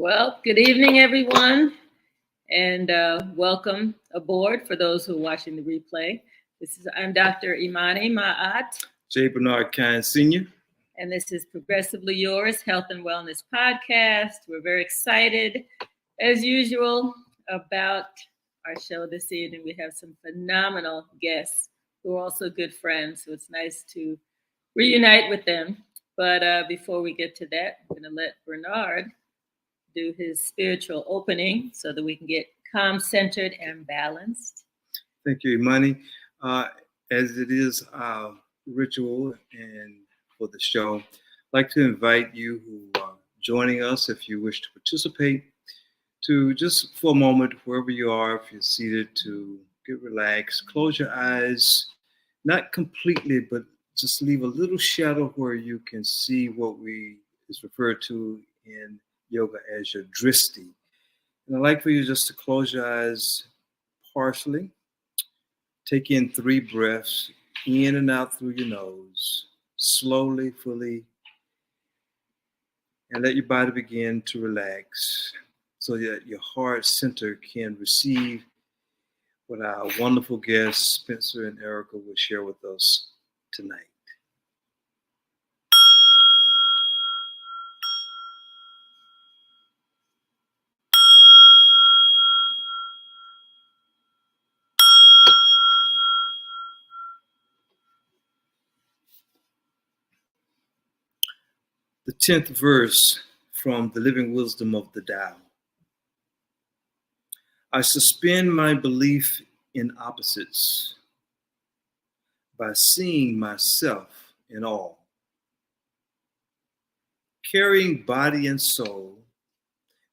Well, good evening, everyone, and welcome aboard for those who are watching the replay. I'm Dr. Imani Ma'at. J. Bernard Kine Sr. And this is Progressively Yours Health and Wellness Podcast. We're very excited, as usual, about our show this evening. We have some phenomenal guests who are also good friends, so it's nice to reunite with them. But before we get to that, I'm going to let Bernard do his spiritual opening so that we can get calm, centered, and balanced. Thank you, Imani. As it is our ritual and for the show, I'd like to invite you who are joining us, if you wish to participate, to just for a moment, wherever you are, if you're seated, to get relaxed, close your eyes, not completely, but just leave a little shadow where you can see what is referred to in yoga as your dristi. And I'd like for you just to close your eyes partially. Take in 3 breaths, in and out through your nose, slowly, fully, and let your body begin to relax so that your heart center can receive what our wonderful guests, Spencer and Erica, will share with us tonight. The 10th verse from the Living Wisdom of the Tao. I suspend my belief in opposites by seeing myself in all. Carrying body and soul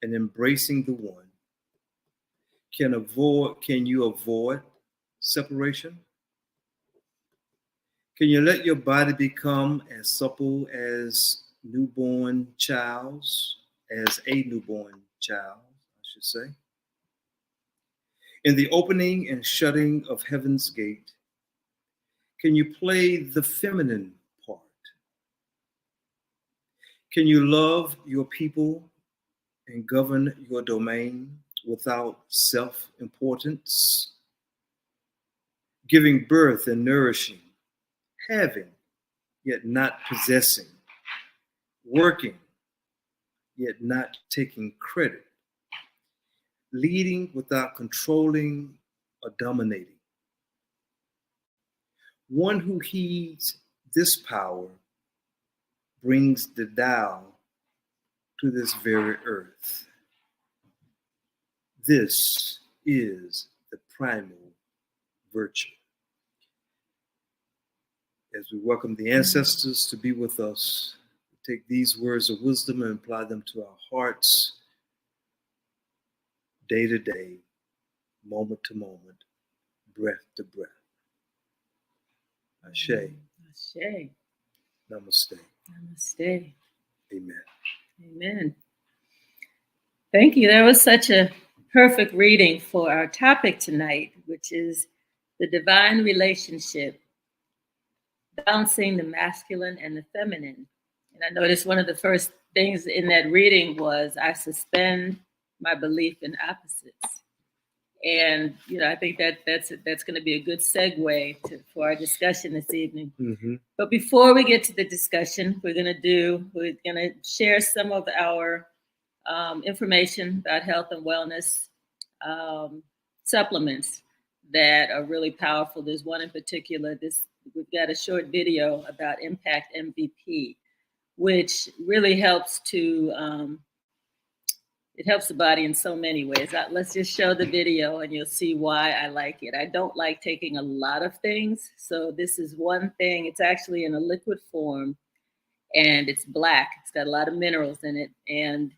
and embracing the one. Can you avoid separation? Can you let your body become as supple as a newborn child, I should say? In the opening and shutting of heaven's gate, can you play the feminine part? Can you love your people and govern your domain without self-importance? Giving birth and nourishing, having, yet not possessing, working, yet not taking credit, leading without controlling or dominating. One who heeds this power brings the Tao to this very earth. This is the primal virtue. As we welcome the ancestors to be with us, we take these words of wisdom and apply them to our hearts, day to day, moment to moment, breath to breath. Ashe. Ashe. Namaste. Namaste. Amen. Amen. Thank you. That was such a perfect reading for our topic tonight, which is the divine relationship, balancing the masculine and the feminine. And I noticed one of the first things in that reading was, I suspend my belief in opposites. And, I think that's going to be a good segue for our discussion this evening. Mm-hmm. But before we get to the discussion, we're going to share some of our information about health and wellness supplements that are really powerful. There's one in particular, we've got a short video about Impact MVP, which really helps it helps the body in so many ways. Let's just show the video and you'll see why I like it. I don't like taking a lot of things. So this is one thing. It's actually in a liquid form and it's black. It's got a lot of minerals in it and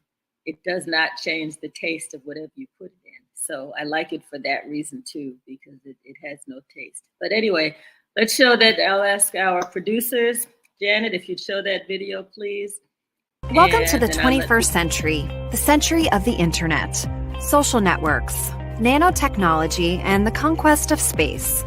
it does not change the taste of whatever you put it in. So I like it for that reason too, because it has no taste. But anyway, let's show that. I'll ask our producers, Janet, if you'd show that video, please. Welcome to the 21st century, the century of the internet, social networks, nanotechnology, and the conquest of space.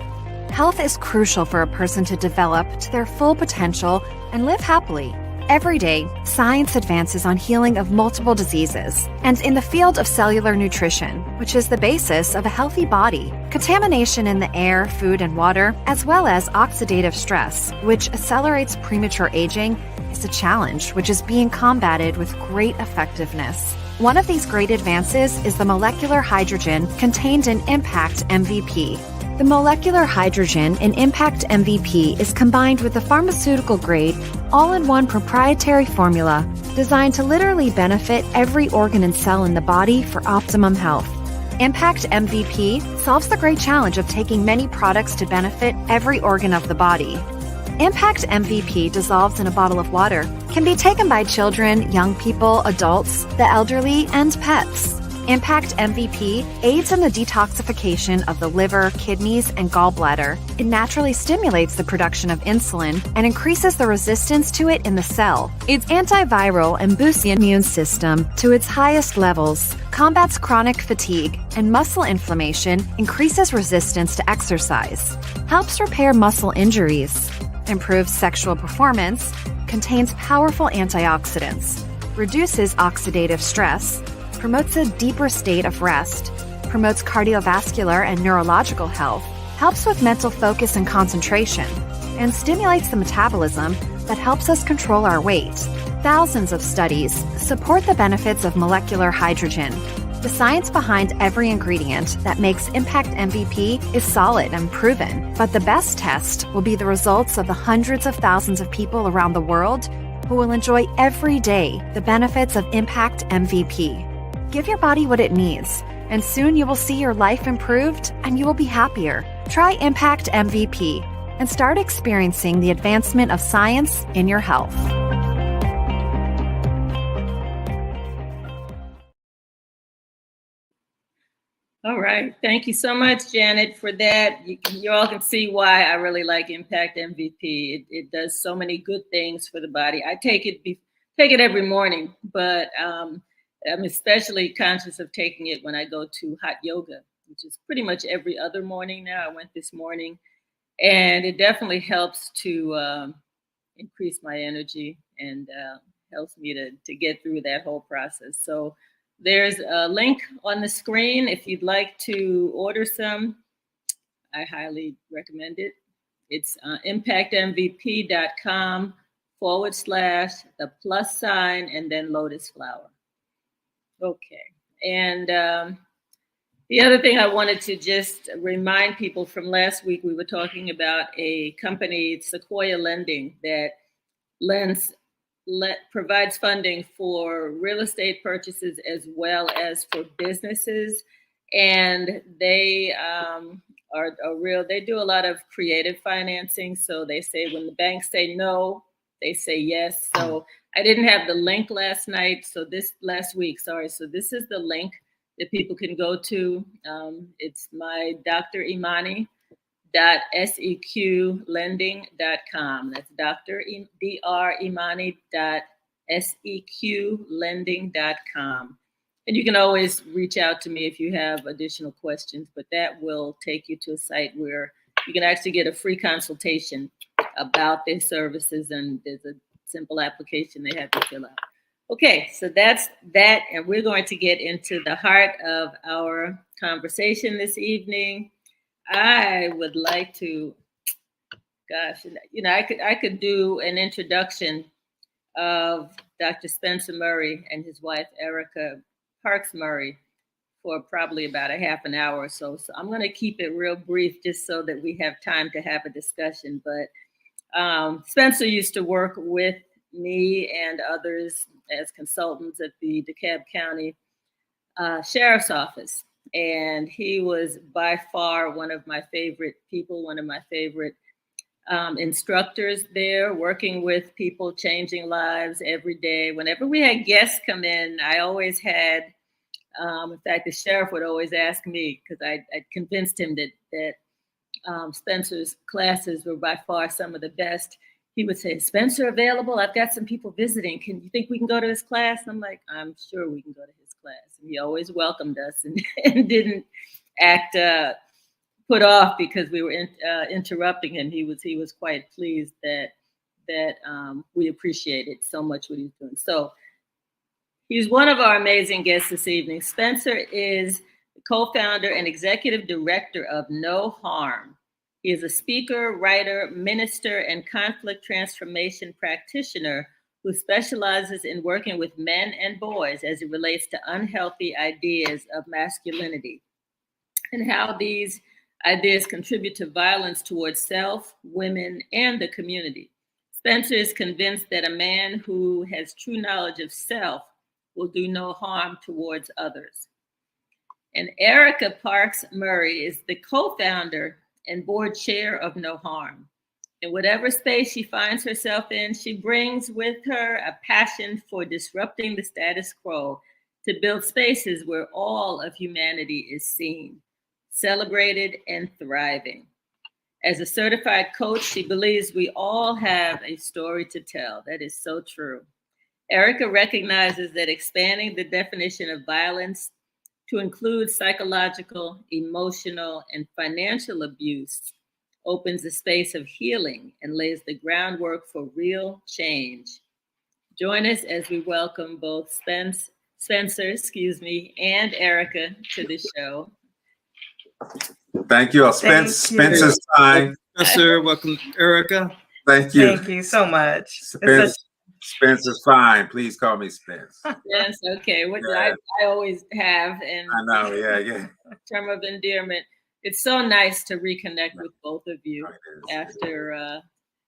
Health is crucial for a person to develop to their full potential and live happily. Every day, science advances on healing of multiple diseases, and in the field of cellular nutrition, which is the basis of a healthy body, contamination in the air, food, and water, as well as oxidative stress, which accelerates premature aging, is a challenge which is being combated with great effectiveness. One of these great advances is the molecular hydrogen contained in Impact MVP. The molecular hydrogen in Impact MVP is combined with the pharmaceutical-grade, all-in-one proprietary formula designed to literally benefit every organ and cell in the body for optimum health. Impact MVP solves the great challenge of taking many products to benefit every organ of the body. Impact MVP dissolves in a bottle of water, can be taken by children, young people, adults, the elderly, and pets. Impact MVP aids in the detoxification of the liver, kidneys, and gallbladder. It naturally stimulates the production of insulin and increases the resistance to it in the cell. It's antiviral and boosts the immune system to its highest levels, combats chronic fatigue and muscle inflammation, increases resistance to exercise, helps repair muscle injuries, improves sexual performance, contains powerful antioxidants, reduces oxidative stress, promotes a deeper state of rest, promotes cardiovascular and neurological health, helps with mental focus and concentration, and stimulates the metabolism that helps us control our weight. Thousands of studies support the benefits of molecular hydrogen. The science behind every ingredient that makes Impact MVP is solid and proven, but the best test will be the results of the hundreds of thousands of people around the world who will enjoy every day the benefits of Impact MVP. Give your body what it needs, and soon you will see your life improved and you will be happier. Try Impact MVP and start experiencing the advancement of science in your health. All right. Thank you so much, Janet, for that. You all can see why I really like Impact MVP. It does so many good things for the body. I take it every morning, but I'm especially conscious of taking it when I go to hot yoga, which is pretty much every other morning now. I went this morning, and it definitely helps to increase my energy and helps me to get through that whole process. So there's a link on the screen. If you'd like to order some, I highly recommend it. It's impactmvp.com/the + and then lotus flower. Okay. And the other thing I wanted to just remind people from last week, we were talking about a company, Sequoia Lending, that provides funding for real estate purchases as well as for businesses. And they they do a lot of creative financing. So they say when the banks say no, they say yes. So I didn't have the link last week. So this is the link that people can go to. It's my Dr. Imani.seqlending.com. That's Dr. Imani.seqlending.com. And you can always reach out to me if you have additional questions, but that will take you to a site where you can actually get a free consultation about their services, and there's a simple application they have to fill out. Okay, so that's that, and we're going to get into the heart of our conversation this evening. I would like to, I could do an introduction of Dr. Spencer Murray and his wife, Erica Parks Murray, for probably about a half an hour or so. So I'm going to keep it real brief just so that we have time to have a discussion. But Spencer used to work with me and others as consultants at the DeKalb County Sheriff's Office. And he was by far one of my favorite people, one of my favorite instructors there, working with people, changing lives every day. Whenever we had guests come in, I always had, in fact, the sheriff would always ask me, because I convinced him that Spencer's classes were by far some of the best. He would say, "Is Spencer available? I've got some people visiting. Can you think we can go to his class?" And I'm like, "I'm sure we can go to his class." And he always welcomed us and didn't act put off because we were interrupting him. He was quite pleased that that we appreciate it so much what he's doing. So he's one of our amazing guests this evening. Spencer is the co-founder and executive director of No Harm. He is a speaker, writer, minister, and conflict transformation practitioner who specializes in working with men and boys as it relates to unhealthy ideas of masculinity and how these ideas contribute to violence towards self, women, and the community. Spencer is convinced that a man who has true knowledge of self will do no harm towards others. And Erica Parks Murray is the co-founder and board chair of No Harm. In whatever space she finds herself in, she brings with her a passion for disrupting the status quo to build spaces where all of humanity is seen, celebrated, and thriving. As a certified coach, she believes we all have a story to tell. That is so true. Erica recognizes that expanding the definition of violence to include psychological, emotional, and financial abuse opens a space of healing and lays the groundwork for real change. Join us as we welcome both Spencer, and Erica to the show. Thank you. Spencer's time. Spencer, welcome, Erica. Thank you. Thank you so much. Spencer's fine. Please call me Spence. Yes, okay. What Yeah. I always have, and I know, yeah. term of endearment. It's so nice to reconnect with both of you after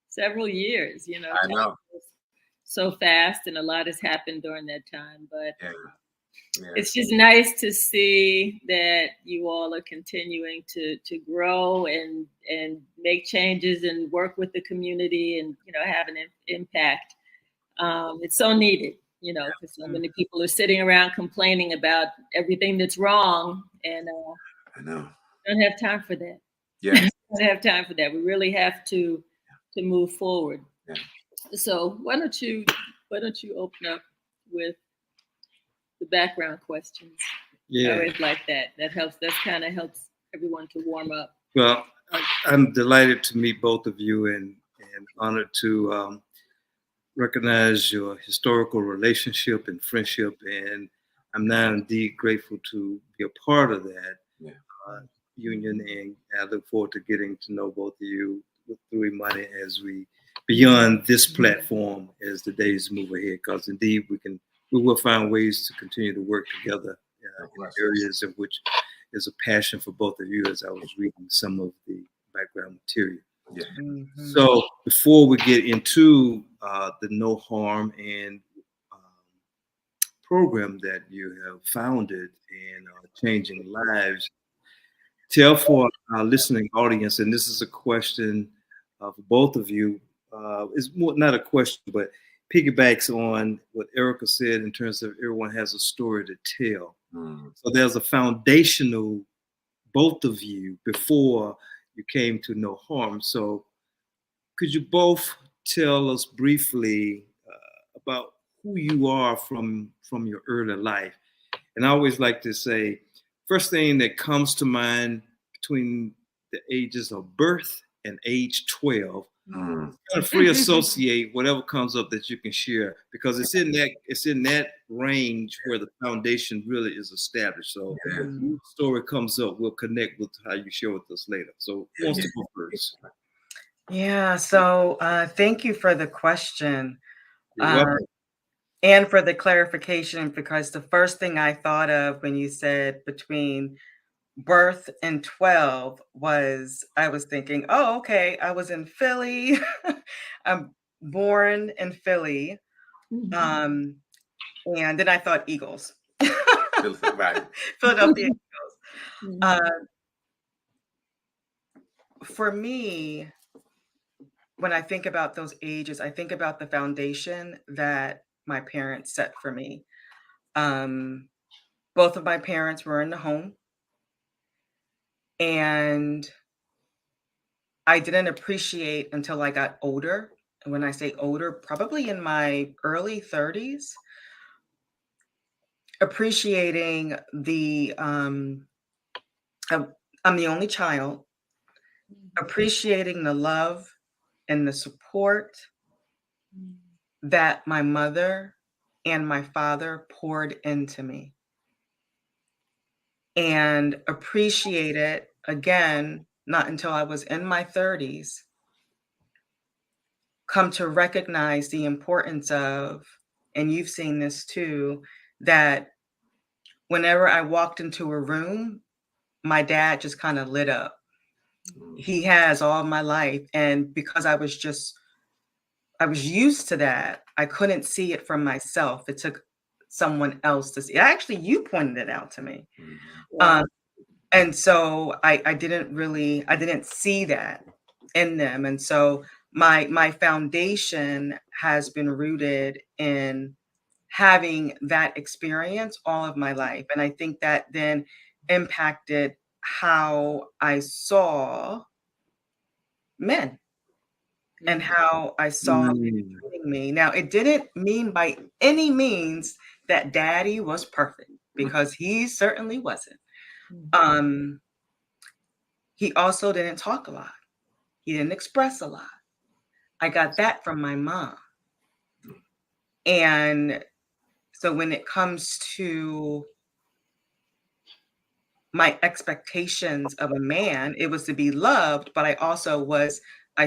several years. You know, I know. So fast, and a lot has happened during that time. But Yeah. it's just nice to see that you all are continuing to grow and make changes and work with the community and have an impact. It's so needed, because so many people are sitting around complaining about everything that's wrong, and I know. don't have time for that. Yeah. Don't have time for that. We really have to move forward. Yeah. So why don't you open up with the background questions? Yeah. I always like that. That helps. That kind of helps everyone to warm up. Well, I'm delighted to meet both of you and honored to recognize your historical relationship and friendship. And I'm now indeed grateful to be a part of that union. And I look forward to getting to know both of you through Imani as we beyond this platform as the days move ahead, because indeed we will find ways to continue to work together in areas in which there's a passion for both of you, as I was reading some of the background material. Yeah. Mm-hmm. So before we get into the No Harm and program that you have founded and changing lives, tell for our listening audience, and this is a question for both of you, it's more not a question, but piggybacks on what Erica said in terms of everyone has a story to tell. So there's a foundational, both of you, before you came to No Harm. So could you both tell us briefly about who you are from your early life? And I always like to say, first thing that comes to mind between the ages of birth and age 12, kind of free associate whatever comes up that you can share, because it's in that range where the foundation really is established. So the story comes up, we'll connect with how you share with us later. So who wants to go first? Yeah, so thank you for the question. You're welcome. And for the clarification, because the first thing I thought of when you said between birth and 12 was, I was thinking, oh, okay, I was in Philly. I'm born in Philly. And then I thought Eagles. Right. Philadelphia Eagles. For me, when I think about those ages, I think about the foundation that my parents set for me. Both of my parents were in the home, and I didn't appreciate until I got older. And when I say older, probably in my early 30s, appreciating the, I'm the only child, appreciating the love and the support that my mother and my father poured into me, and appreciate it again, not until I was in my 30s, come to recognize the importance of, and you've seen this too, that whenever I walked into a room, my dad just kind of lit up. He has all my life. And because I was used to that, I couldn't see it from myself. It took someone else to see. Actually, you pointed it out to me. Wow. And so I didn't see that in them. And so my foundation has been rooted in having that experience all of my life. And I think that then impacted how I saw men and how I saw men treating me. Now, it didn't mean by any means that daddy was perfect, because he certainly wasn't. He also didn't talk a lot. He didn't express a lot. I got that from my mom. And so when it comes to my expectations of a man, it was to be loved, but I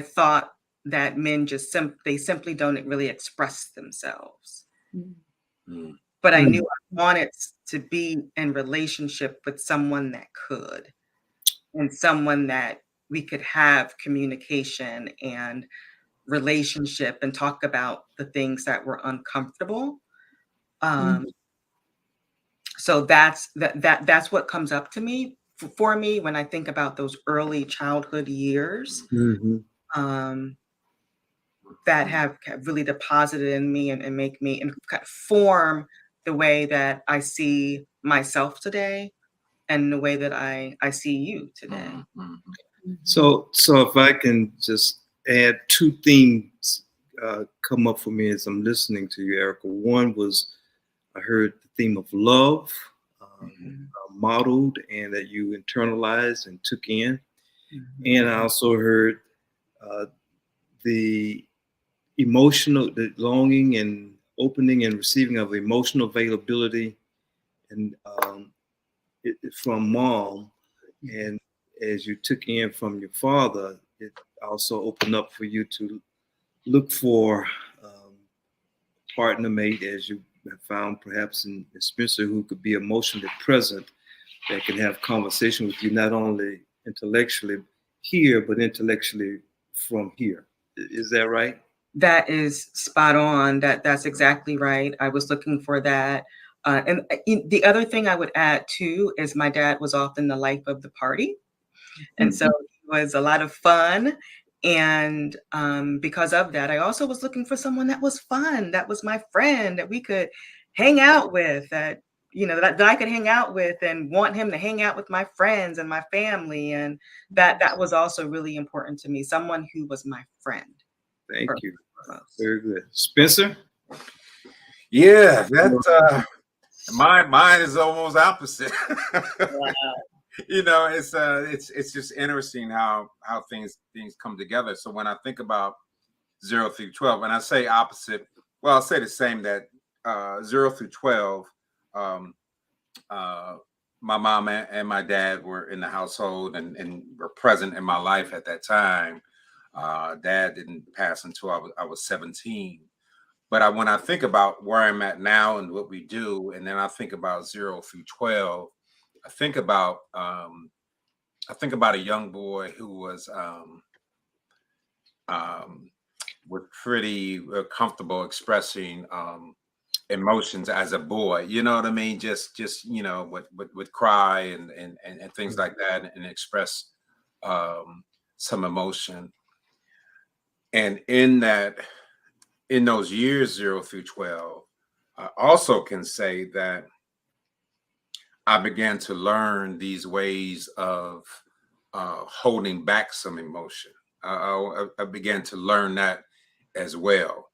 thought that men just they simply don't really express themselves. But I knew I wanted to be in relationship with someone that could, and someone that we could have communication and relationship and talk about the things that were uncomfortable. So that's what comes up to me for me when I think about those early childhood years, that have really deposited in me and make me and form the way that I see myself today and the way that I see you today. So if I can just add two themes come up for me as I'm listening to you, Erica. One was I heard the theme of love modeled and that you internalized and took in. And I also heard the the longing and opening and receiving of emotional availability and from mom. And as you took in from your father, it also opened up for you to look for partner mate, as you have found perhaps in Spencer, who could be emotionally present, that can have conversation with you, not only intellectually here, but intellectually from here. Is that right? That is spot on. That's exactly right. I was looking for that. And the other thing I would add too is my dad was often the life of the party. And so it was a lot of fun. And because of that, I also was looking for someone that was fun, that was my friend, that we could hang out with, that I could hang out with and want him to hang out with my friends and my family. And that was also really important to me, someone who was my friend. Thank you. Very good. Spencer? Yeah, that mine is almost opposite. Wow. It's just interesting how things come together. So when I think about 0 through 12, and I say opposite, well, I'll say the same, that 0 through 12, my mom and my dad were in the household and were present in my life at that time. Dad didn't pass until I was 17. But when I think about where I'm at now and what we do, and then I think about 0 through 12, I think about a young boy who was pretty comfortable expressing emotions as a boy. You know what I mean? Just would cry and things like that, and express some emotion. And in those years 0 through 12, I also can say that I began to learn these ways of holding back some emotion. I began to learn that as well,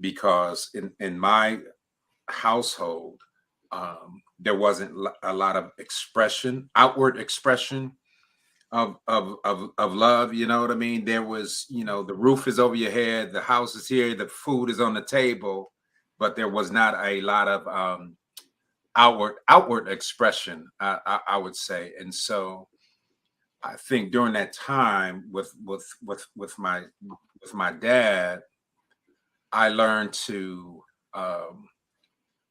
because in my household, there wasn't a lot of outward expression of love. You know what I mean? There was, you know, the roof is over your head, the house is here, the food is on the table, but there was not a lot of outward expression, I would say. And so I think during that time with my dad, I learned to um,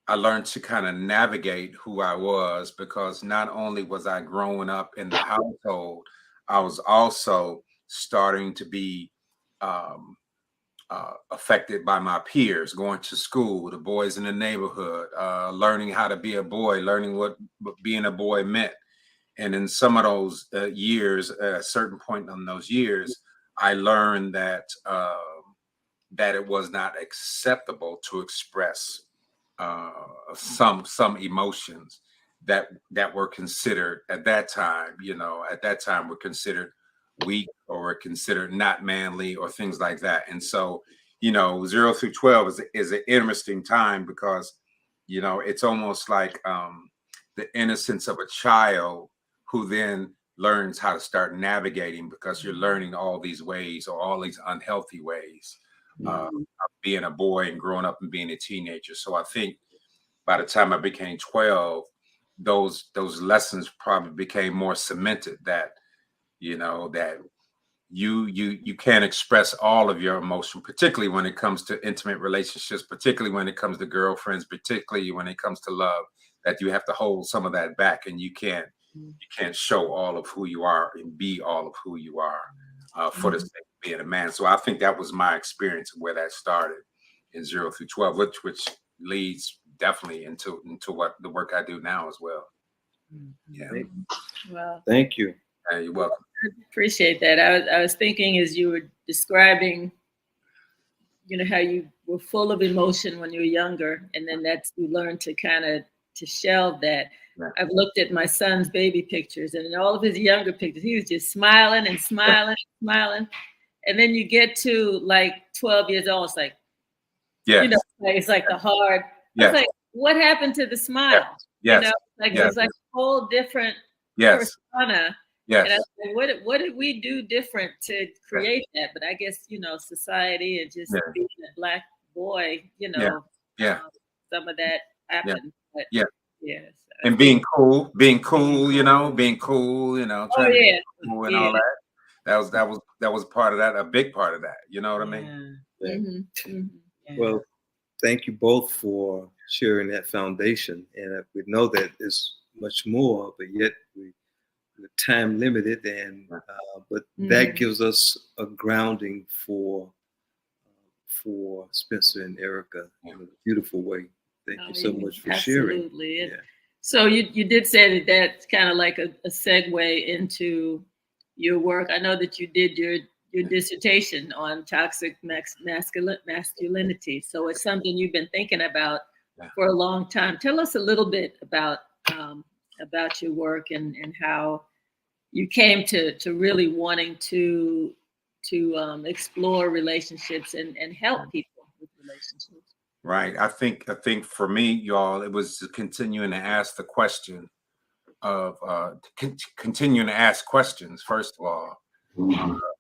kind of navigate who I was, because not only was I growing up in the household, I was also starting to be um, affected by my peers, going to school, the boys in the neighborhood, learning how to be a boy, learning what being a boy meant. And in some of those years, at a certain point in those years, I learned that that it was not acceptable to express uh, some emotions that were considered at that time. You know, at that time were considered weak or were considered not manly or things like that. And so, you know, 0 through 12 is an interesting time, because, you know, it's almost like the innocence of a child who then learns how to start navigating, because you're learning all these ways, or all these unhealthy ways of being a boy and growing up and being a teenager. So I think by the time I became 12, those lessons probably became more cemented, that, you know, that you can't express all of your emotion, particularly when it comes to intimate relationships, particularly when it comes to girlfriends, particularly when it comes to love, that you have to hold some of that back, and you can't show all of who you are and be all of who you are for the sake of being a man. So I think that was my experience of where that started in 0 through 12, which leads definitely into what the work I do now as well. Yeah. Well, Thank you. You're welcome. I appreciate that. I was thinking as you were describing, you know, how you were full of emotion when you were younger, and then that's you learned to kind of to shelve that. Yeah. I've looked at my son's baby pictures, and in all of his younger pictures, he was just smiling and smiling and smiling. And then you get to like 12 years old, it's like, Yes. you know, it's like the hard. Yes. It's like, what happened to the smile? Yes. You know, like Yes. it's like a whole different Yes. persona. Yes. And I was like, what did we do different to create that? But I guess, you know, society and just being a Black boy, you know, some of that happened. But Yeah. yes. And being cool, you know, trying to be cool and all that. That was part of that, a big part of that. You know what I mean? Yeah. Well, thank you both for sharing that foundation. And we know that there's much more, but yet we're time limited, and but that gives us a grounding for Spencer and Erica in a beautiful way. Thank you so much for sharing. Absolutely. Yeah. So you did say that that's kind of like a segue into your work. I know that you did your dissertation on toxic masculinity. So it's something you've been thinking about for a long time. Tell us a little bit about your work and how you came to really wanting to explore relationships and help people with relationships. Right. I think for me, y'all, it was continuing to ask the question of continuing to ask questions, first of all,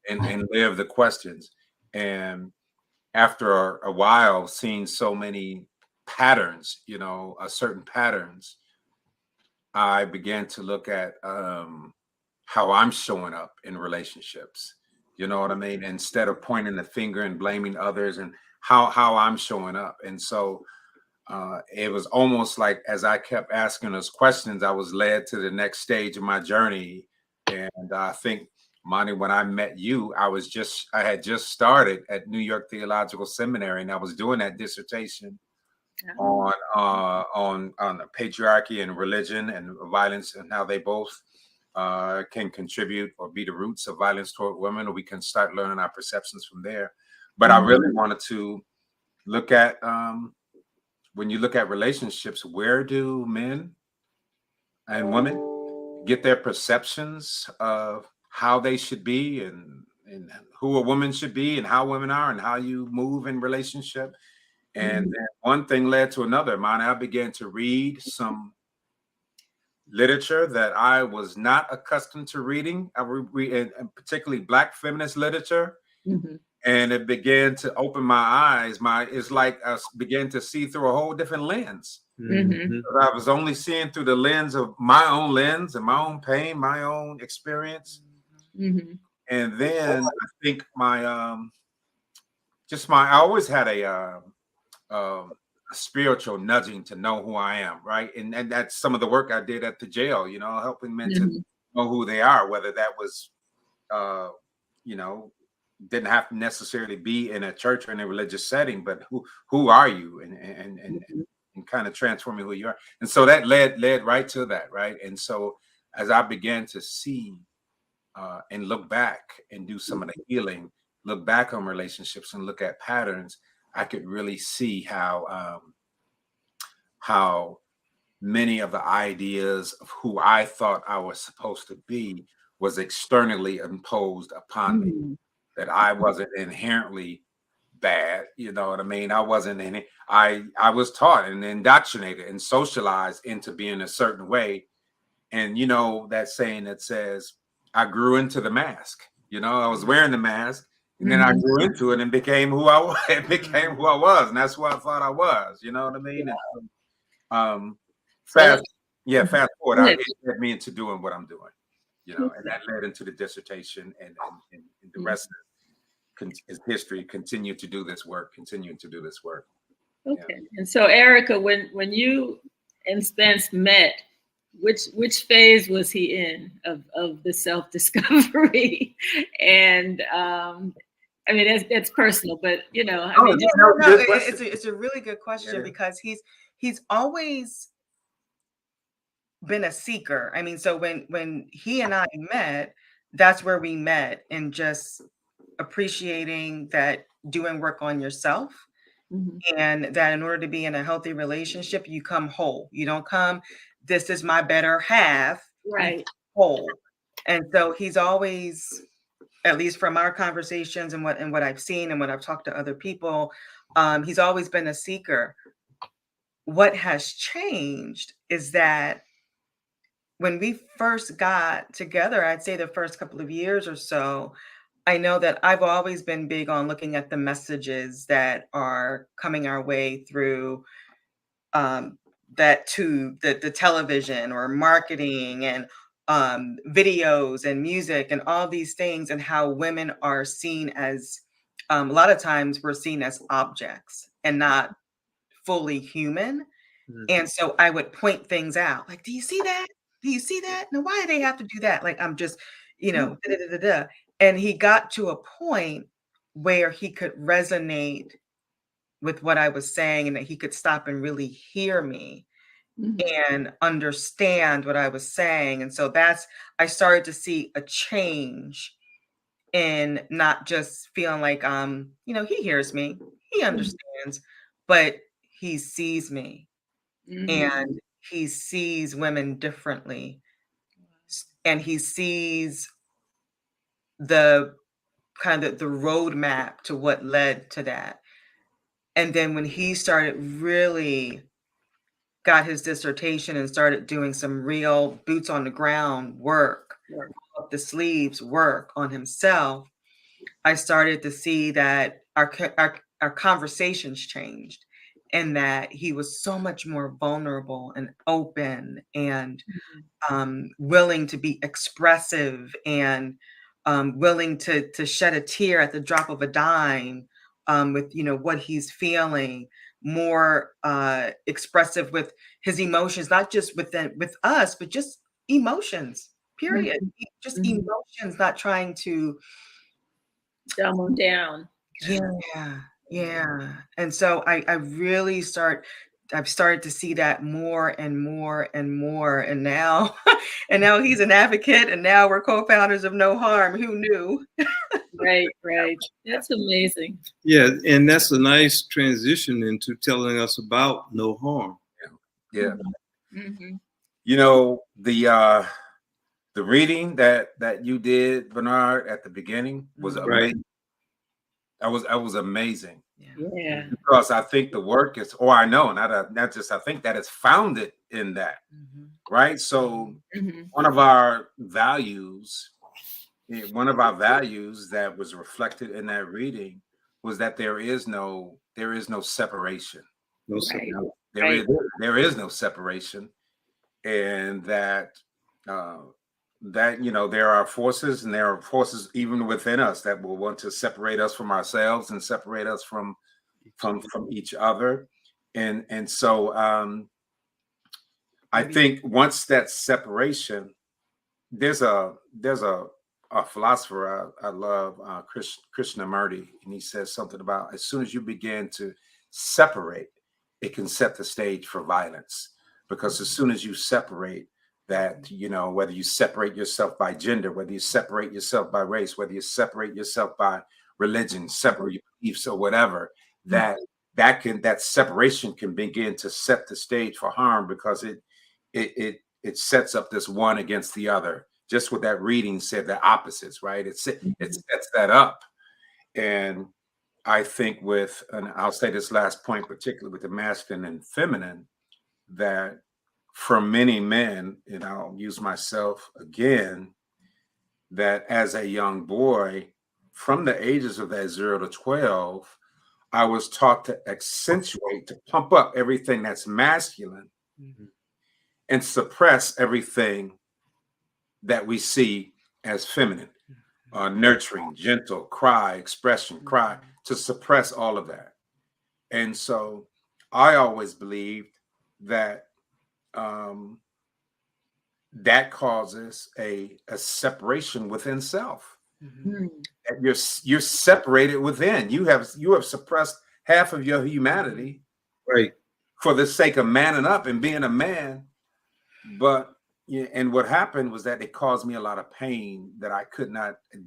and live the questions. And after a while, seeing so many patterns, you know, certain patterns, I began to look at how I'm showing up in relationships. You know what I mean? Instead of pointing the finger and blaming others, and how I'm showing up. And so it was almost like, as I kept asking those questions, I was led to the next stage of my journey. And I think, Monty, when I met you, I had just started at New York Theological Seminary, and I was doing that dissertation on patriarchy and religion and violence, and how they both can contribute or be the roots of violence toward women, or we can start learning our perceptions from there. But I really wanted to look at, when you look at relationships, where do men and women get their perceptions of how they should be, and who a woman should be, and how women are, and how you move in relationship. And then one thing led to another. I began to read some literature that I was not accustomed to reading. I read, and particularly Black feminist literature. Mhm. And it began to open my eyes. It's like I began to see through a whole different lens. Mhm. I was only seeing through the lens of my own lens and my own pain, my own experience. Mhm. And then I think I always had a spiritual nudging to know who I am, right? And that's some of the work I did at the jail, helping men to Mhm. know who they are, whether that was, you know, didn't have to necessarily be in a church or in a religious setting, but who are you, and kind of transforming who you are. And so that led right to that, right? And so as I began to see and look back and do some of the healing, look back on relationships and look at patterns, I could really see how many of the ideas of who I thought I was supposed to be was externally imposed upon me. Mhm. That I wasn't inherently bad, you know what I mean? I wasn't in it. I was taught and indoctrinated and socialized into being a certain way. And that saying that says, I grew into the mask. I was wearing the mask, and then I Mhm. grew into it and became who I was. It became who I was, and that's who I thought I was. You know what I mean? And um, So, fast, yeah, fast forward, go ahead. it led me into doing what I'm doing. And Okay. that led into the dissertation, and the Mhm. rest is history. Continue to do this work. Continuing to do this work. Okay. And so, Erica, when you and Spence met, which phase was he in of the self discovery? And I mean, that's personal, but I Oh, mean, yeah, just no, No, good question. it's a really good question Yeah. because he's always been a seeker. I mean, so when he and I met, that's where we met, and just appreciating that doing work on yourself, Mhm. and that in order to be in a healthy relationship, you come whole. You don't come, this is my better half. You come Right. whole. And so he's always, at least from our conversations and what I've seen and what I've talked to other people, he's always been a seeker. What has changed is that when we first got together, I'd say the first couple of years or so, I know that I've always been big on looking at the messages that are coming our way through um, that tube, the television or marketing and videos and music and all these things, and how women are seen as a lot of times we're seen as objects and not fully human. And so I would point things out like, do you see that? Do you see that? Now, why do they have to do that? Like, I'm just, da, da, da, da, da. And he got to a point where he could resonate with what I was saying and that he could stop and really hear me Mhm. and understand what I was saying. And so I started to see a change in not just feeling like, he hears me, he understands, but he sees me Mhm. and he sees women differently. And he sees the kind of the roadmap to what led to that. And then when he started really got his dissertation and started doing some real boots on the ground work, Right. up the sleeves work on himself, I started to see that our conversations changed, and that he was so much more vulnerable and open and willing to be expressive and willing to shed a tear at the drop of a dime with what he's feeling, more expressive with his emotions, not just with us, but just emotions. Period. Mhm. Just Mhm. emotions, not trying to. Dumb 'em down. Yeah, yeah. And so I've started to see that more and more and more. And now and now he's an advocate, and now we're co-founders of No Harm. Who knew? Right, right. That's amazing. Yeah, and that's a nice transition into telling us about No Harm. Yeah. Mhm. The reading that you did, Bernard, at the beginning was Right. amazing. That was amazing. Yeah. Because I think the work is, or I know, not just I think that it's founded in that. right? So Mhm. one of our values, one of our values that was reflected in that reading was that there is no separation. No Right. support. There is there is no separation, and uh, that there are forces, and there are forces even within us that will want to separate us from ourselves and separate us from each other, and so I think once that separation, there's a philosopher I love, Krishnamurti, and he says something about as soon as you begin to separate, it can set the stage for violence. Because as soon as you separate, that whether you separate yourself by gender, whether you separate yourself by race, whether you separate yourself by religion, separate your beliefs or whatever, that that separation can begin to set the stage for harm, because it sets up this one against the other. Just what that reading said, the opposites, right? It sets that up. And I think and I'll say this last point, particularly with the masculine and feminine, that for many men, and I'll use myself again, that as a young boy, from the ages of that 0 to 12, I was taught to accentuate, to pump up everything that's masculine and suppress everything that we see as feminine, nurturing, gentle, cry, expression, cry, to suppress all of that. And so I always believed that that causes a separation within self. Mhm. That you're separated within. You have suppressed half of your humanity Right. for the sake of manning up and being a man. But yeah, and what happened was that it caused me a lot of pain that I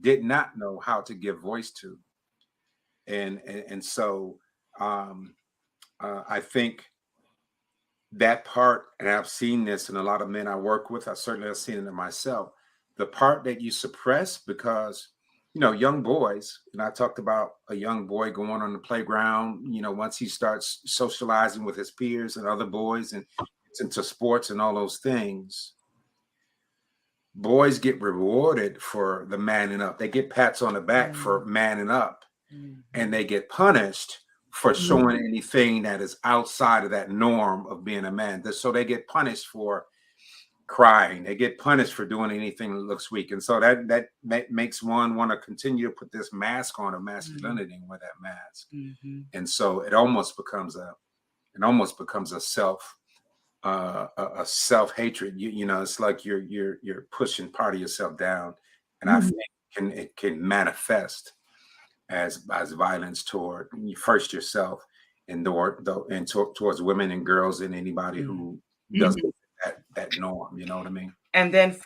did not know how to give voice to. And so I think that part, and I've seen this in a lot of men I work with, I certainly have seen it in myself, the part that you suppress, because young boys, and I talked about a young boy going on the playground, once he starts socializing with his peers and other boys and gets into sports and all those things, boys get rewarded for the manning up. They get pats on the back for manning up, and they get punished for showing anything that is outside of that norm of being a man. So they get punished for crying. They get punished for doing anything that looks weak. And so that makes one want to continue to put this mask on of masculinity and wear that mask. And so it almost becomes a self-hatred. It's like you're pushing part of yourself down. And I think it can manifest as violence toward first yourself, and towards women and girls and anybody who doesn't that norm. You know what I mean? And then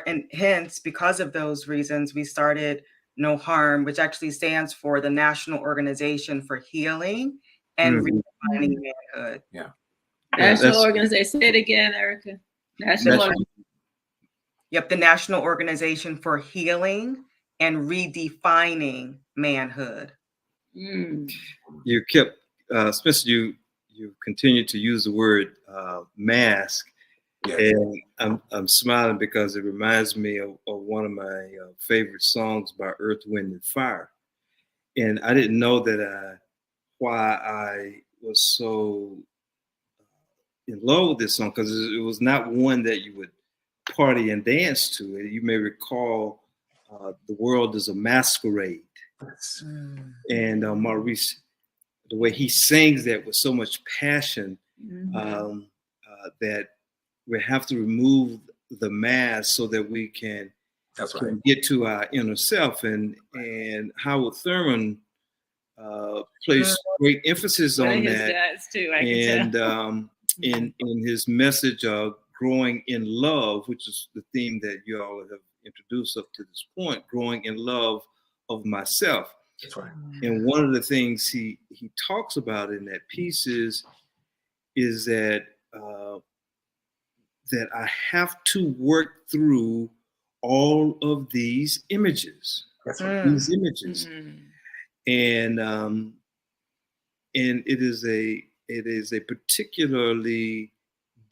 and hence, because of those reasons, we started No Harm, which actually stands for the National Organization for Healing and Redefining Manhood. Yeah. National organization. Say it again, Erica. National. Yep, the National Organization for Healing and Redefining Manhood. You kept, Spencer, you continued to use the word mask. Yes. And I'm smiling because it reminds me of one of my favorite songs by Earth, Wind, and Fire. And I didn't know that why I was so in love with this song, because it was not one that you would party and dance to. You may recall The World is a Masquerade. And Maurice, the way he sings that with so much passion, that we have to remove the mask so that we can get to our inner self. And Howard Thurman placed great emphasis on that. And in his message of growing in love, which is the theme that you all have introduced up to this point, growing in love of myself. That's right. And one of the things he talks about in that piece is that that I have to work through all of these images. That's right. These images. And it is a particularly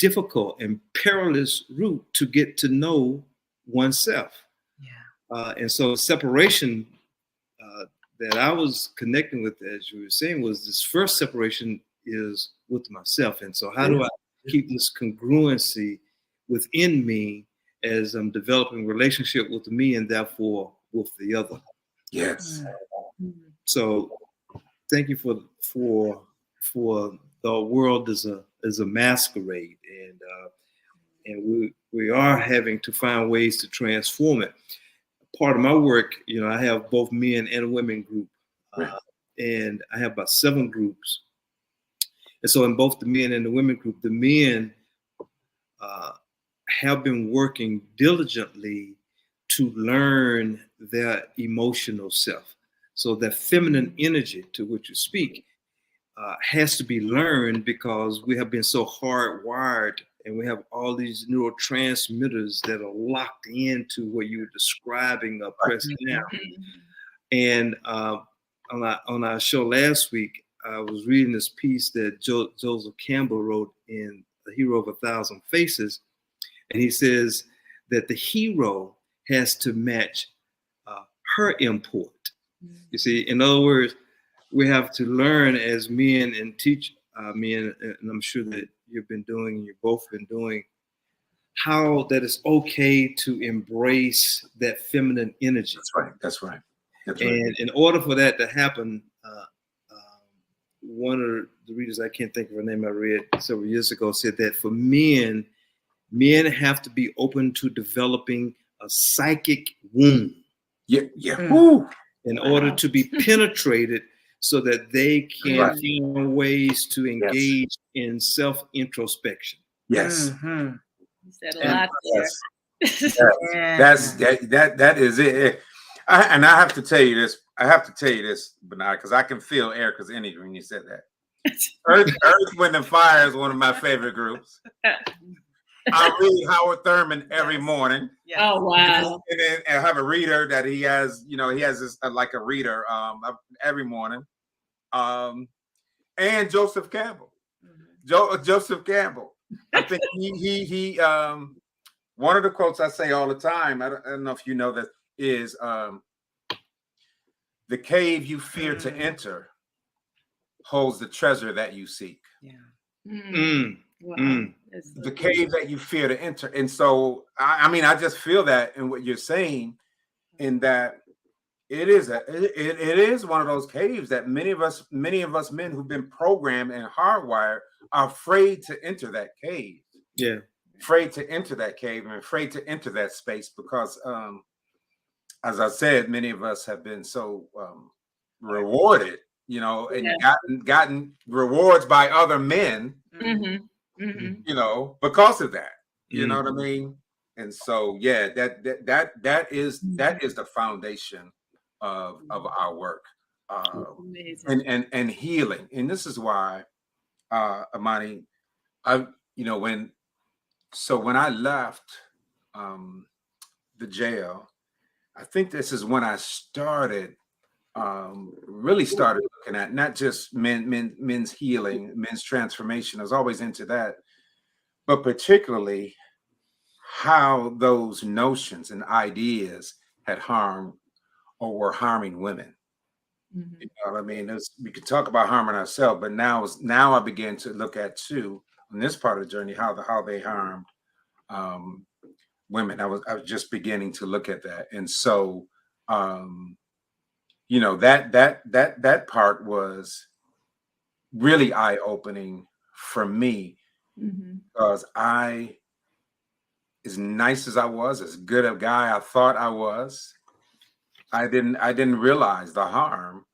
difficult and perilous route to get to know oneself. Yeah. And so separation that I was connecting with, as you were saying, was this first separation is with myself. And so how do I keep this congruency within me as I'm developing relationship with me and therefore with the other? Yes. So thank you for the world is a masquerade, and we are having to find ways to transform it. Part of my work, I have both men and women group, and I have about 7 groups. And so in both the men and the women group, the men have been working diligently to learn their emotional self. So that feminine energy to which you speak has to be learned, because we have been so hardwired, and we have all these neurotransmitters that are locked into what you were describing pressed down. And on our show last week, I was reading this piece that Joseph Campbell wrote in The Hero of a Thousand Faces. And he says that the hero has to match her import. You see, in other words, we have to learn as men and teach men, and I'm sure that you've both been doing, how that it's okay to embrace that feminine energy. That's right. And in order for that to happen, one of the readers, I can't think of her name, I read several years ago, said that for men have to be open to developing a psychic wound. In order to be penetrated, so that they can find ways to engage in self-introspection. Yes. You said a lot there. That is it. And I have to tell you this, Bernard, because I can feel Erica's energy when you said that. Earth, Wind, and Fire is one of my favorite groups. I read Howard Thurman every morning. Oh, wow. And then I have a reader that he has this like a reader every morning. And Joseph Campbell. Joseph Campbell. I think he one of the quotes I say all the time, I don't know if you know that, is the cave you fear to enter holds the treasure that you seek. Wow. The cave that you fear to enter. And so I just feel that in what you're saying, in that it is one of those caves that many of us men who've been programmed and hardwired are afraid to enter that cave. Yeah. Afraid to enter that cave and afraid to enter that space, because as I said, many of us have been so rewarded, and gotten rewards by other men, because of that. You know what I mean? And so, that is the foundation of our work, and healing. And this is why, Amani, when I left the jail, I think this is when I really started looking at not just men's healing, men's transformation. I was always into that, but particularly how those notions and ideas had harmed or were harming women. You know what I mean? We could talk about harming ourselves, but now I began to look at too, on this part of the journey, how they harmed women. I was just beginning to look at that, and so that part was really eye-opening for me, because as nice as I was, as good a guy I thought I was, I didn't realize the harm,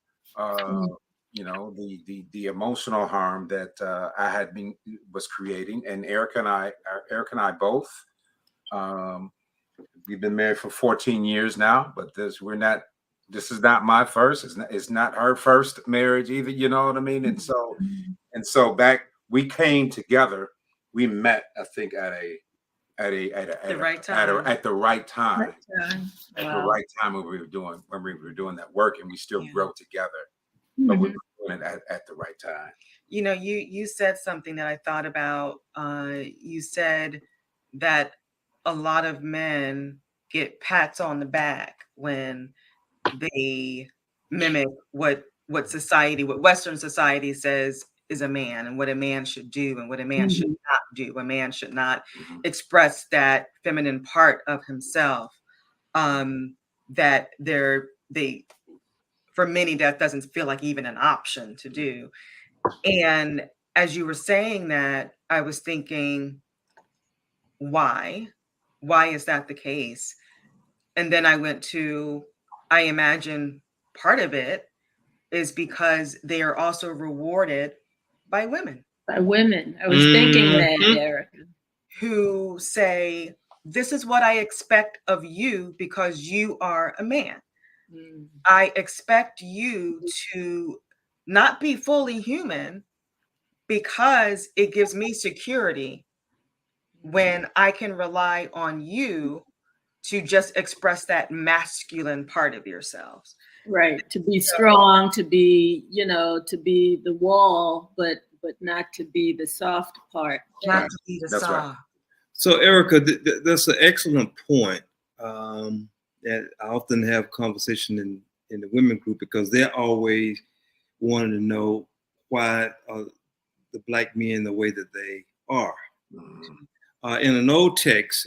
the emotional harm that I was creating. And Erica and I both, we've been married for 14 years now, but this is not my first. It's not her first marriage either. You know what I mean? And so back, we came together. We met, I think, at the right time. At the right time. At the right time when we were doing that work, and we still grow together. But we were doing it at the right time. You know, you said something that I thought about. You said that a lot of men get pats on the back when they mimic what Western society says is a man, and what a man should do and what a man should not do. A man should not express that feminine part of himself. That they for many, that doesn't feel like even an option to do. And as you were saying that, I was thinking, why? Why is that the case? And then I went to, I imagine part of it is because they are also rewarded by women. By women. I was thinking that, Erica. Who say, this is what I expect of you because you are a man. I expect you to not be fully human because it gives me security when I can rely on you to just express that masculine part of yourselves. Right. To be strong, to be, to be the wall, but not to be the soft part. Not to be the That's soft. right. So, Erica, that's an excellent point. That I often have conversation in the women group because they're always wanting to know why are the Black men the way that they are. In an old text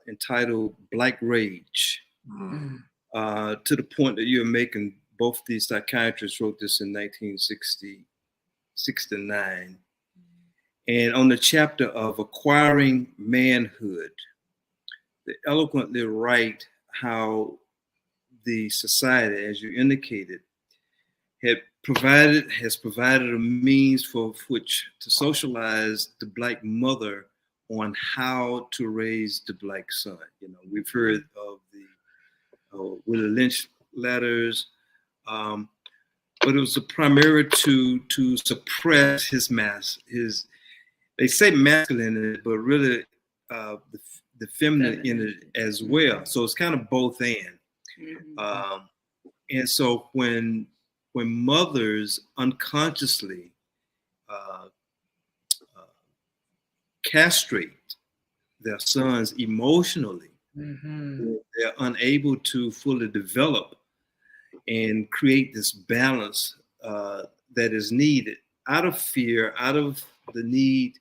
entitled Black Rage, to the point that you're making, both these psychiatrists wrote this in 1969. And on the chapter of acquiring manhood, they eloquently write how the society, as you indicated, has provided a means for which to socialize the Black mother on how to raise the Black son. You know, we've heard of the Willie Lynch letters, but it was primarily to suppress his they say masculinity, but really the feminine in it as well. So it's kind of both and. And so when mothers unconsciously castrate their sons emotionally, they're unable to fully develop and create this balance that is needed out of fear, out of the need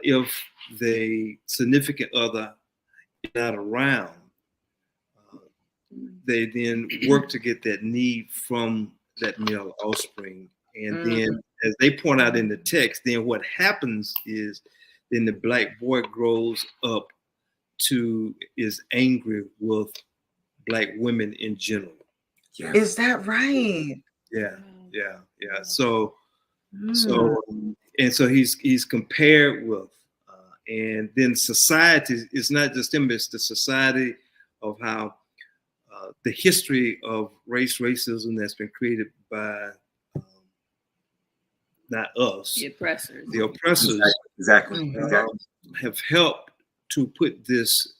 if the significant other is not around, they then work to get that need from that male offspring. And then, as they point out in the text, then what happens is then the Black boy grows up is angry with Black women in general. Yeah. Is that right? Yeah. So he's compared with, and then society is not just him; it's the society of how the history of racism that's been created by not us, the oppressors, exactly. Have helped to put this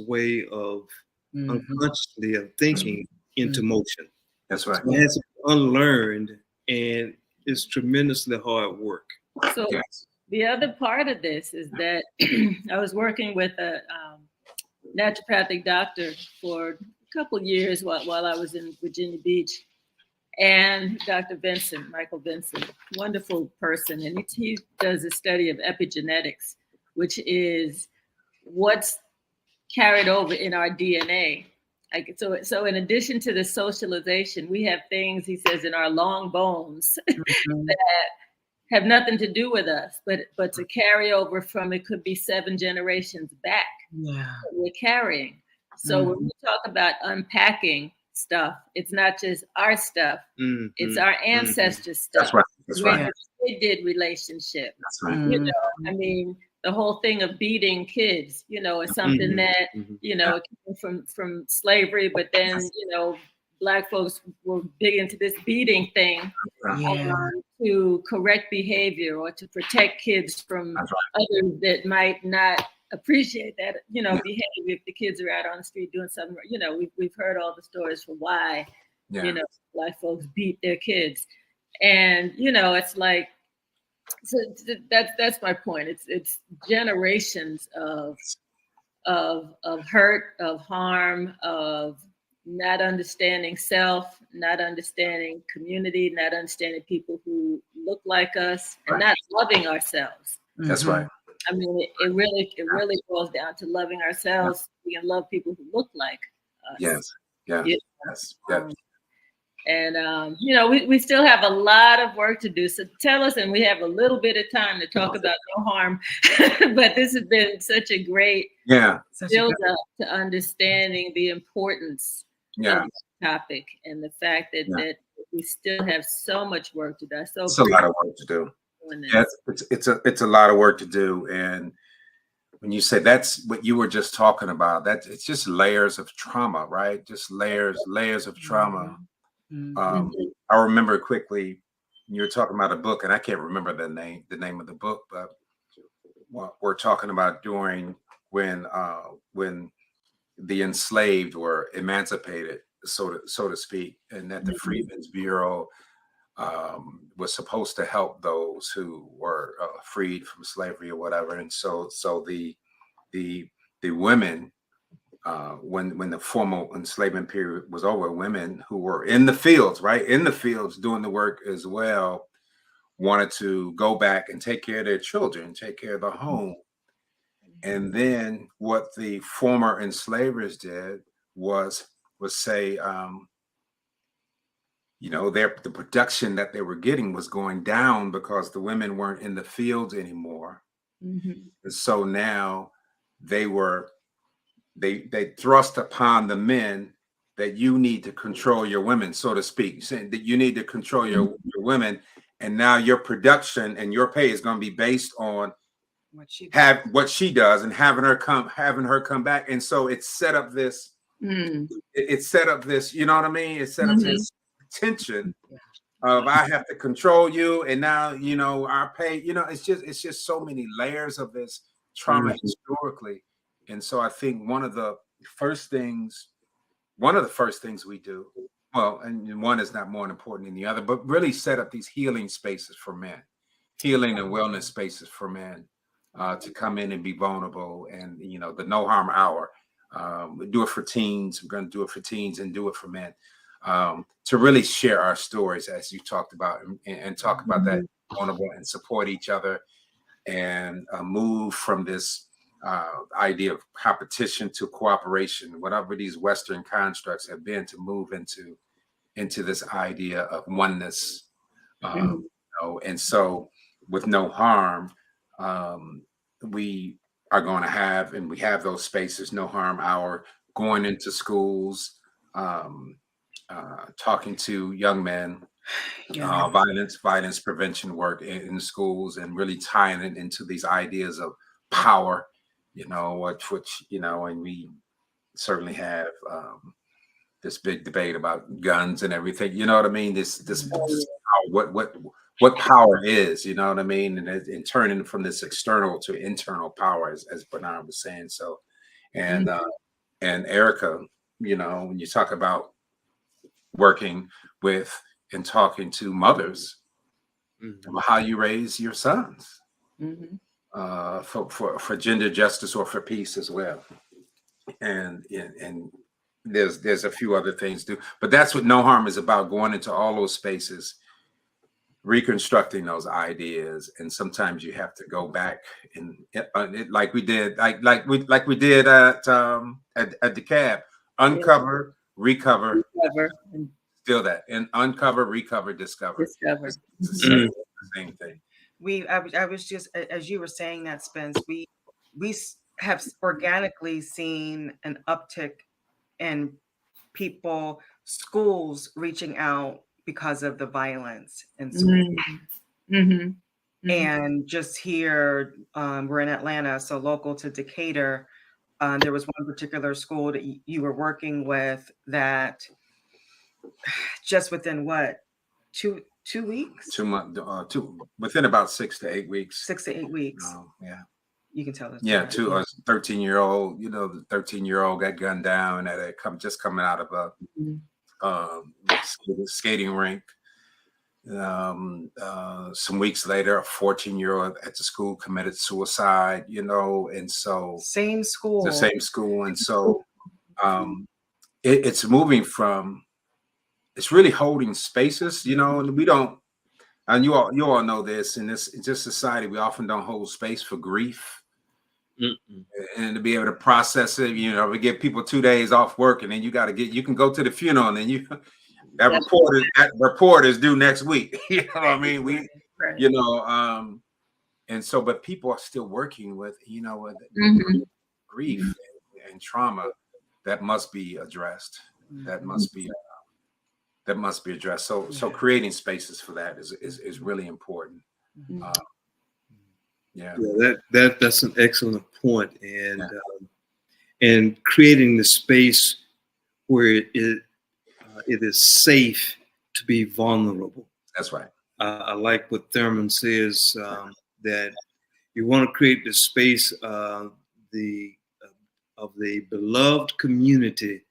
way of unconsciously of thinking into motion. That's right. So it has to be unlearned, and it's tremendously hard work. So the other part of this is that I was working with a naturopathic doctor for a couple years while I was in Virginia Beach, and Dr. Michael Vincent, wonderful person, and he does a study of epigenetics, which is what's carried over in our DNA. So in addition to the socialization, we have things, he says, in our long bones that have nothing to do with us, but to carry over from, it could be 7 generations back. Yeah, we're carrying. So when we talk about unpacking stuff, it's not just our stuff; it's our ancestors' stuff. That's right. They did relationship. That's right. You know, I mean, the whole thing of beating kids, is something that it came from slavery, but then Black folks were big into this beating thing to correct behavior or to protect kids from others that might not appreciate that, behavior if the kids are out on the street doing something. We've heard all the stories for why, Black folks beat their kids. And you know, it's like, so that's my point. It's generations of hurt, of harm, of not understanding self, not understanding community, not understanding people who look like us, and not loving ourselves. That's right. I mean, it really boils down to loving ourselves. We can love people who look like us. Yes. Yeah. You Yes. know? And you know, we still have a lot of work to do. So tell us, and we have a little bit of time to talk about no harm. But this has been such a great build up to understanding the importance of the topic and the fact that that we still have so much work to do. So it's a lot of work to do. Yeah, it's a lot of work to do. And when you say that's what you were just talking about, that it's just layers of trauma, right? Just layers of trauma. I remember quickly you were talking about a book, and I can't remember the name of the book, but we're talking about during when the enslaved were emancipated, so to speak, and that the Freedmen's Bureau was supposed to help those who were freed from slavery or whatever. And so the women, when the formal enslavement period was over, women who were in the fields, right, in the fields doing the work as well, wanted to go back and take care of their children, take care of the home. And then what the former enslavers did was say, you know, the production that they were getting was going down because the women weren't in the fields anymore. And so now they thrust upon the men that you need to control your women, so to speak, saying that you need to control your women. And now your production and your pay is going to be based on what she does and having her come back. And so it set up this, it set up this, you know what I mean? It set up this tension of I have to control you, and now you know our pay. You know, it's just so many layers of this trauma historically. And so I think one of the first things we do, well, and one is not more important than the other, but really set up these healing spaces for men, healing and wellness spaces for men to come in and be vulnerable. And you know, the no harm hour. We do it for teens. We're going to do it for teens and do it for men. To really share our stories, as you talked about, and talk about that vulnerable and support each other, and move from this idea of competition to cooperation, whatever these Western constructs have been, to move into this idea of oneness. You know, and so with no harm, we are going to have, and we have those spaces, no harm hour, going into schools, talking to young men, violence prevention work in schools, and really tying it into these ideas of power, you know, which you know, and we certainly have this big debate about guns and everything, you know what I mean? This power, what power is, you know what I mean? And turning from this external to internal power, as Bernard was saying. So, and Erica, you know, when you talk about working with and talking to mothers about how you raise your sons for gender justice or for peace as well. And there's a few other things too, but that's what no harm is about, going into all those spaces, reconstructing those ideas. And sometimes you have to go back and like we did at the cab, uncover, recover, still that, and uncover, recover, discover. It's the same thing. I was just, as you were saying that, Spence, we have organically seen an uptick in people, schools reaching out because of the violence in school. And just here, we're in Atlanta, so local to Decatur, there was one particular school that you were working with that just within what, two weeks? 2 months, within about 6 to 8 weeks. 6 to 8 weeks. Yeah. You can tell us. Yeah, 13-year-old, you know, the 13-year-old got gunned down at just coming out of a skating rink. Some weeks later, a 14-year-old at the school committed suicide, and so Same school. the same school. And so it's moving from, it's really holding spaces, and we don't, and you all know this, in this society, we often don't hold space for grief. Mm-mm. And to be able to process it, we give people 2 days off work, and then you can go to the funeral, and then that report is due next week. You know what I mean? Right. And so, but people are still working with, with grief and trauma that must be addressed. That must be addressed. So creating spaces for that is really important. That's an excellent point. And creating the space where it is safe to be vulnerable. That's right. I like what Thurman says, that you want to create the space of the beloved community.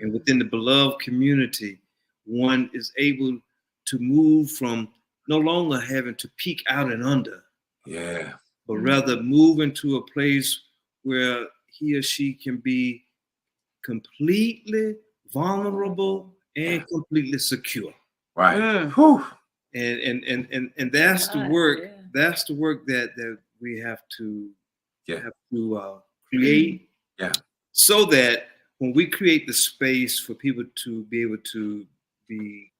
And within the beloved community, one is able to move from no longer having to peek out and under. Yeah. But rather move into a place where he or she can be completely vulnerable and completely secure. Right. And that's the work. Yeah. That's the work that we have to create. Yeah. So that when we create the space for people to be able to be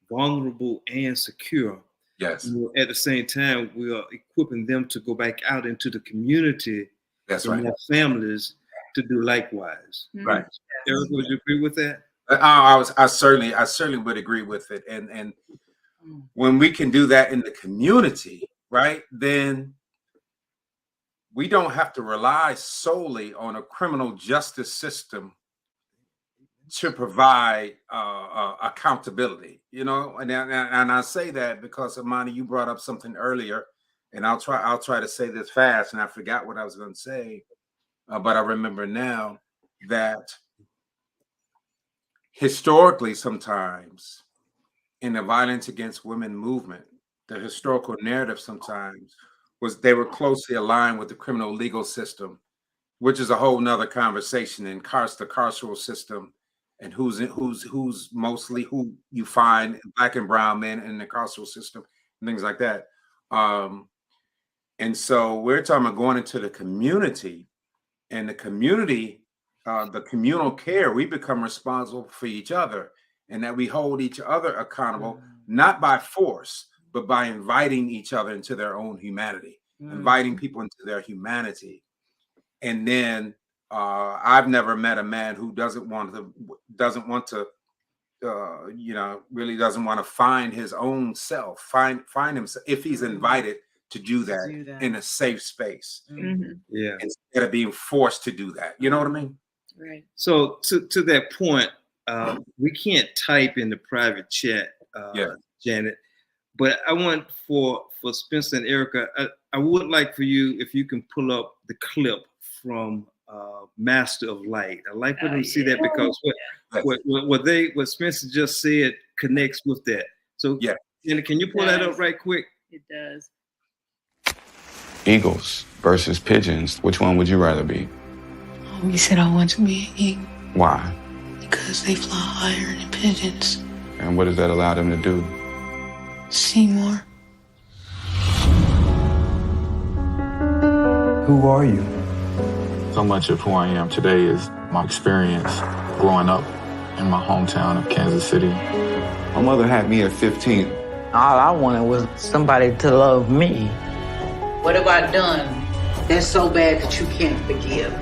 vulnerable and secure, yes, at the same time, we are equipping them to go back out into the community. That's and right. their families to do likewise. Right. Eric, would you agree with that? I certainly would agree with it. And when we can do that in the community, right, then we don't have to rely solely on a criminal justice system to provide accountability, and I say that because, Amani, you brought up something earlier, and I'll try to say this fast, and I forgot what I was going to say, but I remember now that historically, sometimes in the violence against women movement, the historical narrative sometimes was they were closely aligned with the criminal legal system, which is a whole nother conversation, in the carceral system, and who's mostly who you find Black and brown men in the carceral system and things like that. And so we're talking about going into the community, and the community, the communal care, we become responsible for each other, and that we hold each other accountable, not by force, but by inviting each other into their own humanity, inviting people into their humanity. And then I've never met a man who doesn't want to really doesn't want to find his own self, find himself, if he's invited to do that in a safe space. Yeah. Instead of being forced to do that. You know what I mean? Right. So to that point, we can't type in the private chat, Janet, but I want for Spencer and Erica, I would like for you, if you can pull up the clip from Master of Light. I like for them to see that, because what Spencer just said connects with that. So Janet, can you pull that up right quick? It does. Eagles versus pigeons. Which one would you rather be? You said I want to be an eagle. Why? Because they fly higher than pigeons. And what does that allow them to do? See more. Who are you? So much of who I am today is my experience growing up in my hometown of Kansas City. My mother had me at 15. All I wanted was somebody to love me. What have I done that's so bad that you can't forgive?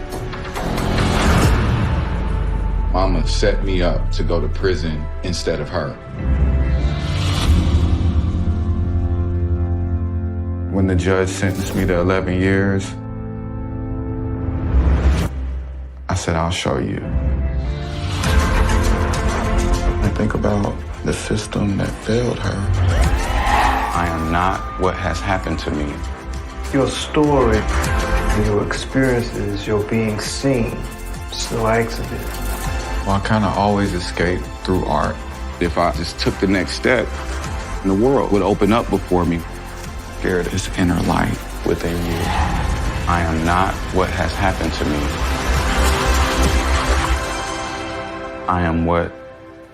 Mama set me up to go to prison instead of her. When the judge sentenced me to 11 years, I said, I'll show you. I think about the system that failed her. I am not what has happened to me. Your story, your experiences, your being seen, just no accident. Well, I kind of always escaped through art. If I just took the next step, and the world would open up before me. Scared this inner light within you. I am not what has happened to me. I am what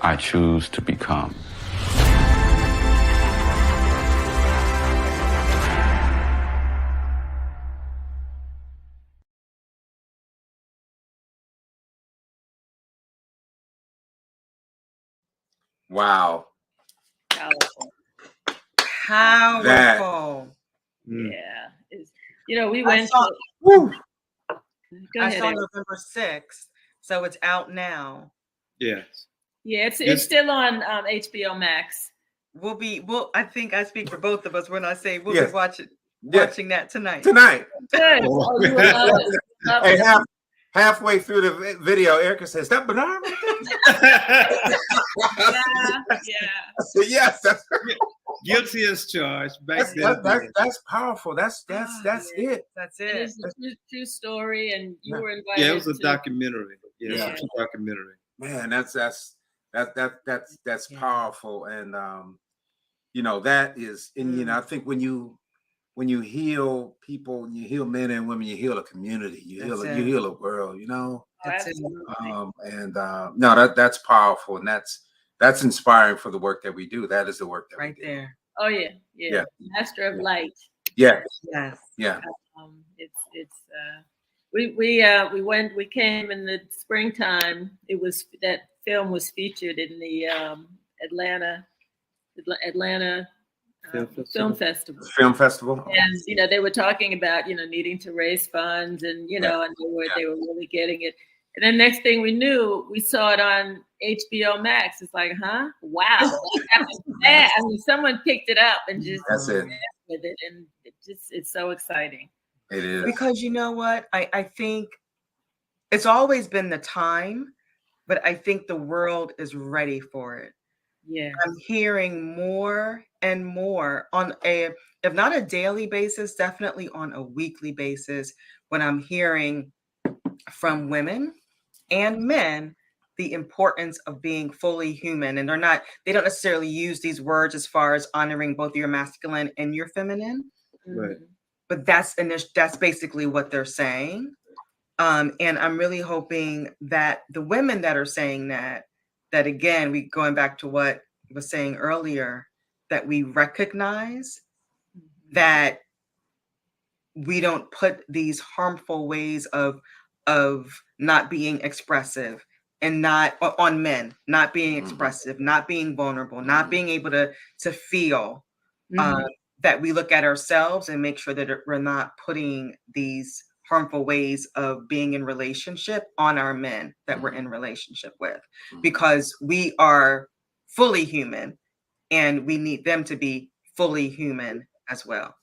I choose to become. Wow. Powerful. Powerful. Yeah. We I went saw, to. Go I ahead, saw Eric. November 6th, so it's out now. Yes. Yeah, it's still on HBO Max. I think I speak for both of us when I say we'll Yes. be watching that tonight. Good. Oh. Oh, you will love it. Love Hey, it. halfway through the video, Erica says, "That banana right there?" Yeah. I said, yes, that's Guilty as charged. that's powerful. That's Yeah. it. That's It it. is a true story, and you Yeah. were invited. Yeah, it was a to- documentary. Yeah, Yeah. it's a documentary. Man, that's powerful, and that is, and I think when you heal people, you heal men and women, you heal a community, you heal a world, Oh, That's it. absolutely. No, that's powerful, and that's inspiring for the work that we do. That is the work that Right we do. there. Oh yeah. Master of Light. Yeah, Yes. yeah. We came in the springtime. That film was featured in the Atlanta Film Festival. Film festival. And they were talking about needing to raise funds, and and they were really getting it. And then next thing we knew, we saw it on HBO Max. It's like, huh? Wow, what happened to that? I mean, someone picked it up and just That's it. with it, and it's so exciting. It is. Because you know what? I think it's always been the time, but I think the world is ready for it. Yeah. I'm hearing more and more on if not a daily basis, definitely on a weekly basis, when I'm hearing from women and men the importance of being fully human. And they don't necessarily use these words as far as honoring both your masculine and your feminine. Right. But that's basically what they're saying. And I'm really hoping that the women that are saying that again, we going back to what I was saying earlier, that we recognize that we don't put these harmful ways of not being expressive, and not on men, not being expressive, not being vulnerable, not being able to feel, that we look at ourselves and make sure that we're not putting these harmful ways of being in relationship on our men that we're in relationship with, because we are fully human and we need them to be fully human as well.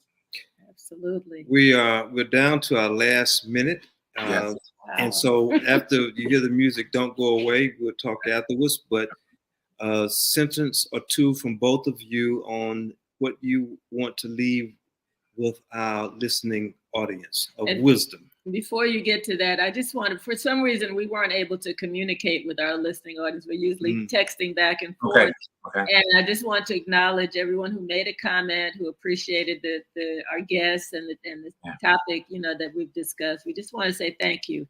Absolutely. We're down to our last minute. Yes. And so after you hear the music, don't go away. We'll talk afterwards. But a sentence or two from both of you on what you want to leave with our listening audience of wisdom. Before you get to that, I just wanted, for some reason, we weren't able to communicate with our listening audience. We're usually texting back and forth. Okay. And I just want to acknowledge everyone who made a comment, who appreciated our guests and the topic, that we've discussed. We just want to say thank you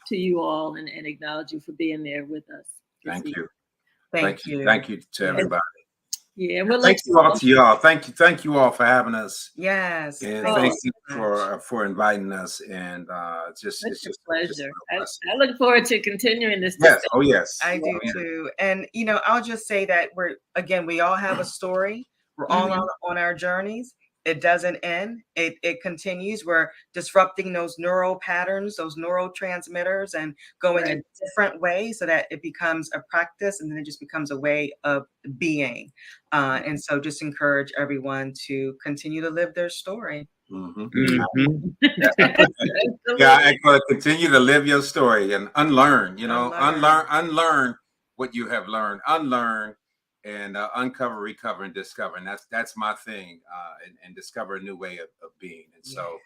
to you all and acknowledge you for being there with us. Thank you. Thank you. Thank you to everybody. Yeah, we'll thank you all to y'all. Thank you all for having us. Yes. And thank you for inviting us. And it's just a pleasure. I look forward to continuing this. Yes. Oh yes. I do too. And I'll just say that we all have a story. We're all on our journeys. It doesn't end. It continues. We're disrupting those neural patterns, those neurotransmitters, and going a different way so that it becomes a practice, and then it just becomes a way of being. And so just encourage everyone to continue to live their story. I continue to live your story and unlearn, unlearn what you have learned, unlearn. And uncover, recover, and discover, and that's my thing. And discover a new way of being. And so,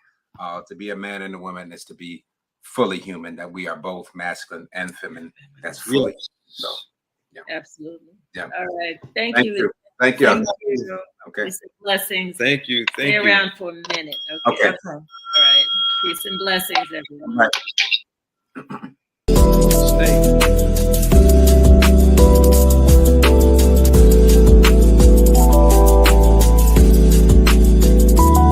to be a man and a woman is to be fully human. That we are both masculine and feminine. That's fully. So, absolutely. Yeah. All right. Thank you. Thank you. Thank you. Okay. Peace and blessings. Thank you. Stay Thank you. around for a minute. Okay. Okay. All right. Peace and blessings, everyone. All right. Stay.